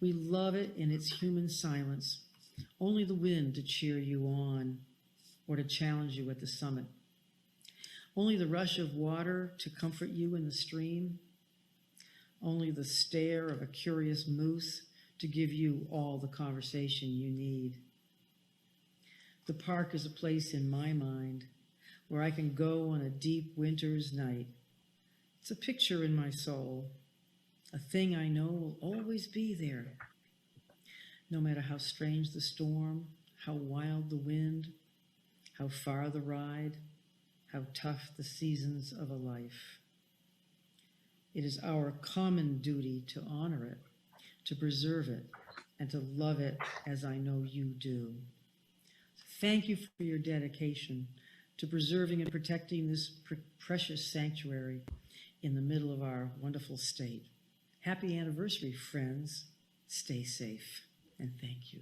We love it in its human silence, only the wind to cheer you on or to challenge you at the summit. Only the rush of water to comfort you in the stream. Only the stare of a curious moose to give you all the conversation you need. The park is a place in my mind where I can go on a deep winter's night. It's a picture in my soul, a thing I know will always be there. No matter how strange the storm, how wild the wind, how far the ride, how tough the seasons of a life. It is our common duty to honor it, to preserve it, and to love it as I know you do. Thank you for your dedication to preserving and protecting this precious sanctuary in the middle of our wonderful state. Happy anniversary, friends. Stay safe, and thank you.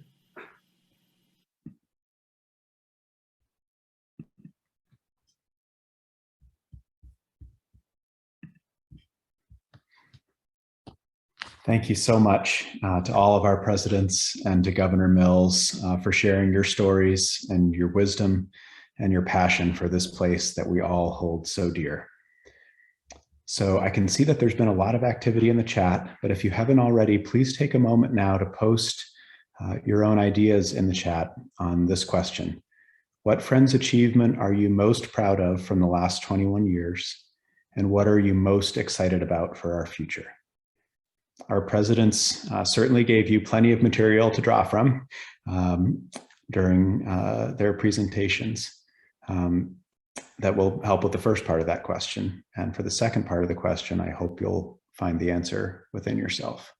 Thank you so much to all of our presidents and to Governor Mills for sharing your stories and your wisdom and your passion for this place that we all hold so dear. So I can see that there's been a lot of activity in the chat, but if you haven't already, please take a moment now to post your own ideas in the chat on this question. What Friends achievement are you most proud of from the last 21 years? And what are you most excited about for our future? Our presidents certainly gave you plenty of material to draw from during their presentations. That will help with the first part of that question. And for the second part of the question, I hope you'll find the answer within yourself.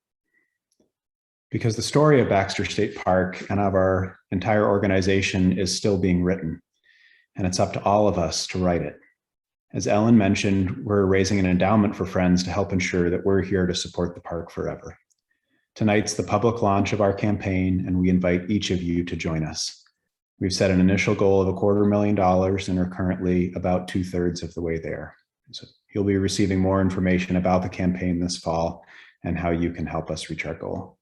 Because the story of Baxter State Park and of our entire organization is still being written, and it's up to all of us to write it. As Ellen mentioned, we're raising an endowment for Friends to help ensure that we're here to support the park forever. Tonight's the public launch of our campaign, and we invite each of you to join us. We've set an initial goal of $250,000 and are currently about 2/3 of the way there. So you'll be receiving more information about the campaign this fall and how you can help us reach our goal.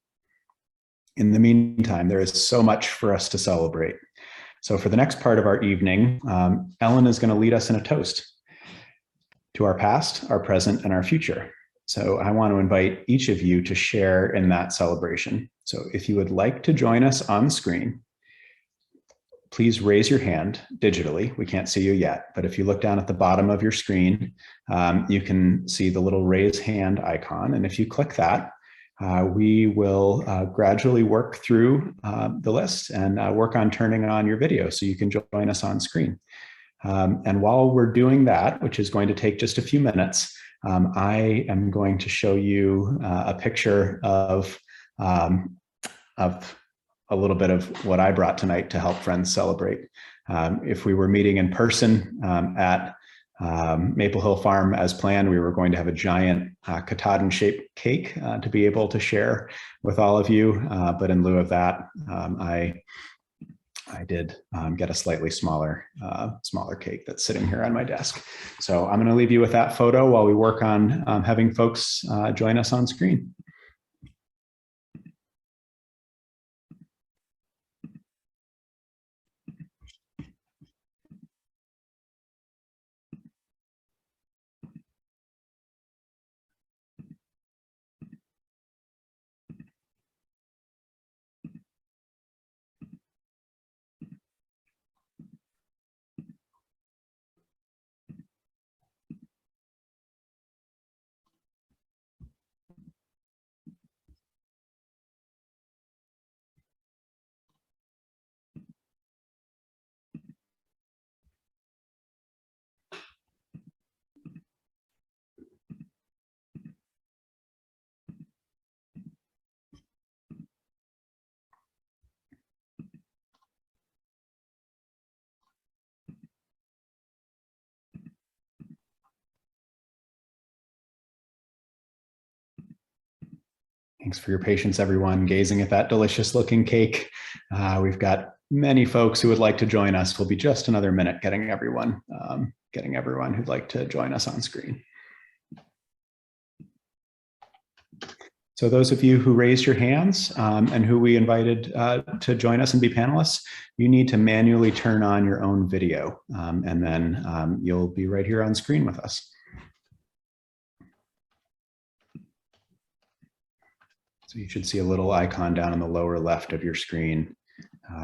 In the meantime, there is so much for us to celebrate. So for the next part of our evening, Ellen is going to lead us in a toast to our past, our present, and our future. So I want to invite each of you to share in that celebration. So if you would like to join us on screen, please raise your hand digitally. We can't see you yet, but if you look down at the bottom of your screen, you can see the little raise hand icon. And if you click that, we will gradually work through the list and work on turning on your video so you can join us on screen. And while we're doing that, which is going to take just a few minutes, I am going to show you a picture of a little bit of what I brought tonight to help Friends celebrate. If we were meeting in person at Maple Hill Farm as planned, we were going to have a giant Katahdin shaped cake to be able to share with all of you. But in lieu of that, I did get a slightly smaller cake that's sitting here on my desk. So I'm going to leave you with that photo while we work on having folks join us on screen. Thanks for your patience, everyone, gazing at that delicious looking cake. We've got many folks who would like to join us. We'll be just another minute getting everyone who'd like to join us on screen. So those of you who raised your hands and who we invited to join us and be panelists, you need to manually turn on your own video, and then you'll be right here on screen with us. So you should see a little icon down in the lower left of your screen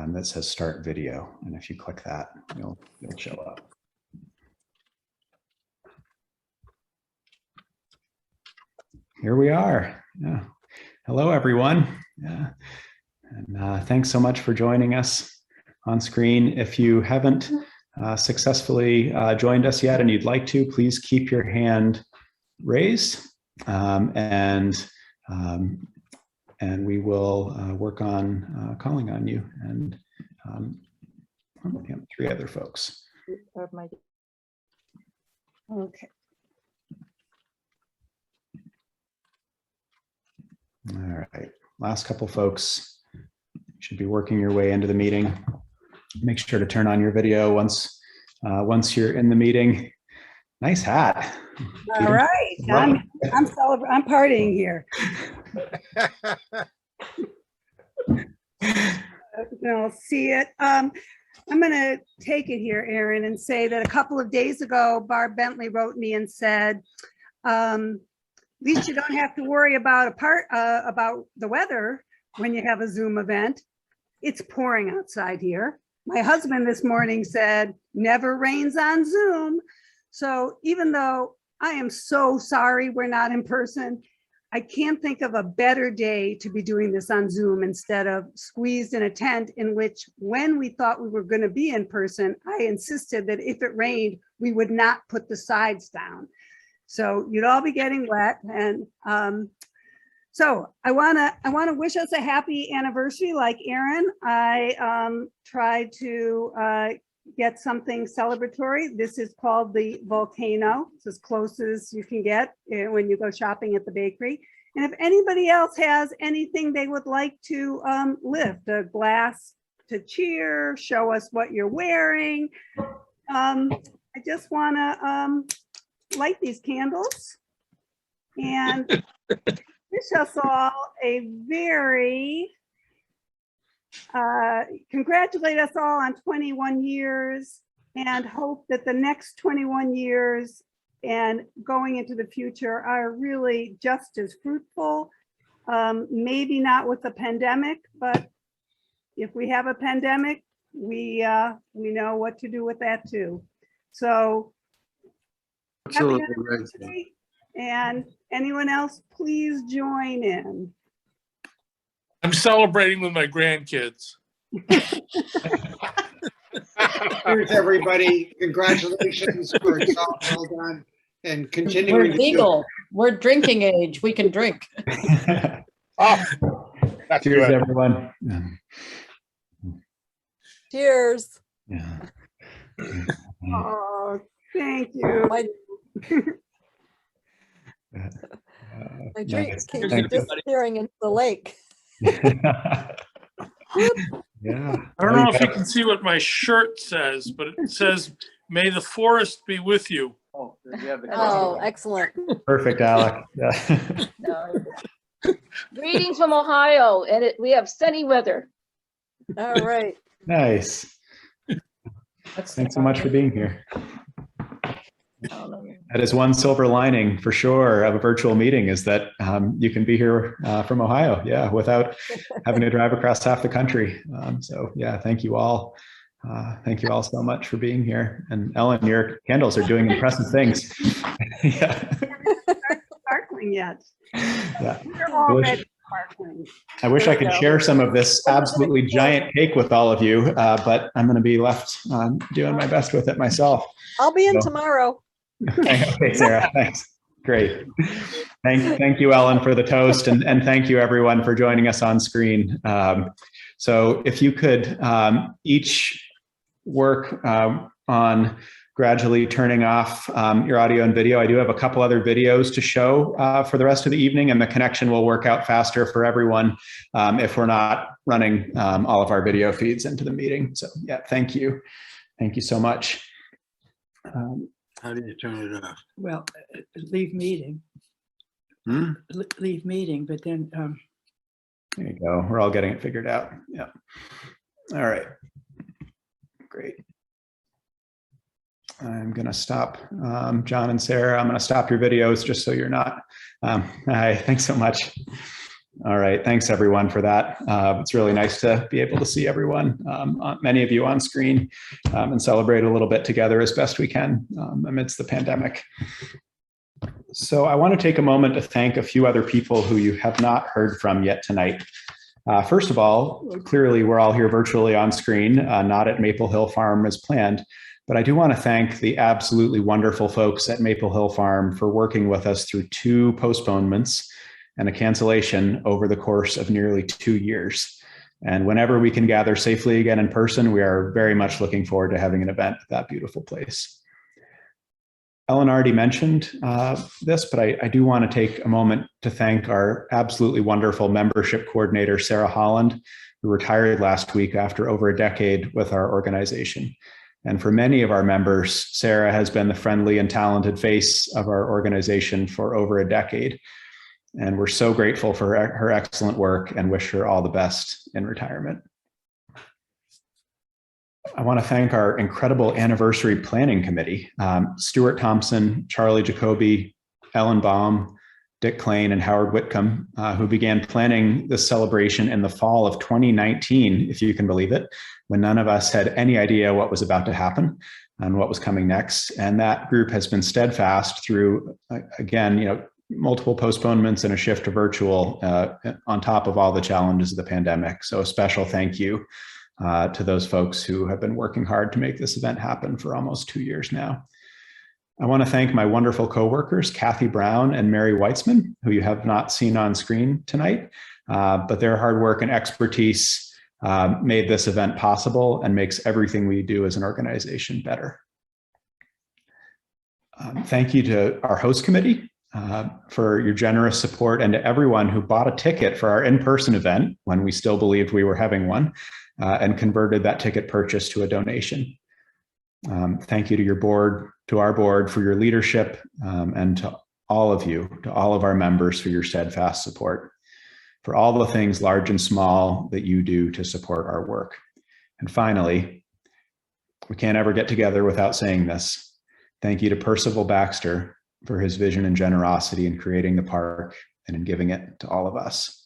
that says Start Video. And if you click that, it'll show up. Here we are. Yeah. Hello, everyone. Yeah. And thanks so much for joining us on screen. If you haven't successfully joined us yet and you'd like to, please keep your hand raised, and we will work on calling on you and 3 other folks. Okay. All right, last couple folks should be working your way into the meeting. Make sure to turn on your video once you're in the meeting. Nice hat. All right, I'm partying here. I'll see it. I'm going to take it here, Aaron, and say that a couple of days ago, Barb Bentley wrote me and said, at least you don't have to worry about the weather when you have a Zoom event. It's pouring outside here. My husband this morning said, never rains on Zoom. So even though I am so sorry we're not in person, I can't think of a better day to be doing this on Zoom instead of squeezed in a tent, in which when we thought we were going to be in person, I insisted that if it rained, we would not put the sides down. So you'd all be getting wet. And so I wanna wish us a happy anniversary like Aaron. I tried to get something celebratory. This is called the Volcano. It's as close as you can get when you go shopping at the bakery. And if anybody else has anything they would like to lift, a glass to cheer, show us what you're wearing. I just wanna light these candles and wish us all a very, congratulate us all on 21 years and hope that the next 21 years and going into the future are really just as fruitful. Maybe not with the pandemic, but if we have a pandemic, we know what to do with that too. So Absolutely. And anyone else, please join in. I'm celebrating with my grandkids. Here's everybody. Congratulations for a job well done and continuing. We're legal. We're drinking age. We can drink. Oh, that's Cheers, good. everyone. Cheers. Yeah. Oh, thank you. My drink keeps Thank you. disappearing into the lake. Yeah. I don't know if you can see what my shirt says, but it says, "May the forest be with you." Oh, excellent. Perfect, Alec. Yeah. Greetings from Ohio, and we have sunny weather. All right. Nice. Thanks so much for being here. That is one silver lining for sure of a virtual meeting, is that you can be here from Ohio, yeah, without having to drive across half the country. So yeah, thank you all. Thank you all so much for being here. And Ellen, your candles are doing impressive things. Yeah. Sparkling yet. Yeah. We're already sparkling. I wish I could share some of this absolutely giant cake with all of you, but I'm going to be left doing my best with it myself. I'll be in So- tomorrow. Okay, Sarah, thanks. Great. Thank you, Ellen, for the toast, and thank you, everyone, for joining us on screen. So if you could each work on gradually turning off your audio and video. I do have a couple other videos to show for the rest of the evening, and the connection will work out faster for everyone if we're not running all of our video feeds into the meeting. So yeah, thank you. Thank you so much. How do you turn it off? Well, leave meeting. leave meeting, but then, There you go. We're all getting it figured out. Yeah. All right. Great. I'm going to stop. John and Sarah, I'm going to stop your videos just so you're not. Hi, thanks so much. All right. Thanks, everyone, for that. It's really nice to be able to see everyone, many of you on screen, and celebrate a little bit together as best we can amidst the pandemic. So I want to take a moment to thank a few other people who you have not heard from yet tonight. First of all, clearly we're all here virtually on screen, not at Maple Hill Farm as planned, but I do want to thank the absolutely wonderful folks at Maple Hill Farm for working with us through 2 postponements and a cancellation over the course of nearly 2 years. And whenever we can gather safely again in person, we are very much looking forward to having an event at that beautiful place. Ellen already mentioned this, but I do want to take a moment to thank our absolutely wonderful membership coordinator, Sarah Holland, who retired last week after over a decade with our organization. And for many of our members, Sarah has been the friendly and talented face of our organization for over a decade. And we're so grateful for her excellent work and wish her all the best in retirement. I want to thank our incredible anniversary planning committee, Stuart Thompson, Charlie Jacoby, Ellen Baum, Dick Klain, and Howard Whitcomb, who began planning this celebration in the fall of 2019, if you can believe it, when none of us had any idea what was about to happen and what was coming next. And that group has been steadfast through, again, multiple postponements and a shift to virtual on top of all the challenges of the pandemic. So a special thank you to those folks who have been working hard to make this event happen for almost 2 years now. I want to thank my wonderful coworkers, Kathy Brown and Mary Weitzman, who you have not seen on screen tonight, but their hard work and expertise made this event possible and makes everything we do as an organization better. Thank you to our host committee for your generous support, and to everyone who bought a ticket for our in-person event when we still believed we were having one, and converted that ticket purchase to a donation. Thank you to your board, to our board for your leadership, and to all of you, to all of our members for your steadfast support, for all the things large and small that you do to support our work. And finally, we can't ever get together without saying this. Thank you to Percival Baxter for his vision and generosity in creating the park and in giving it to all of us.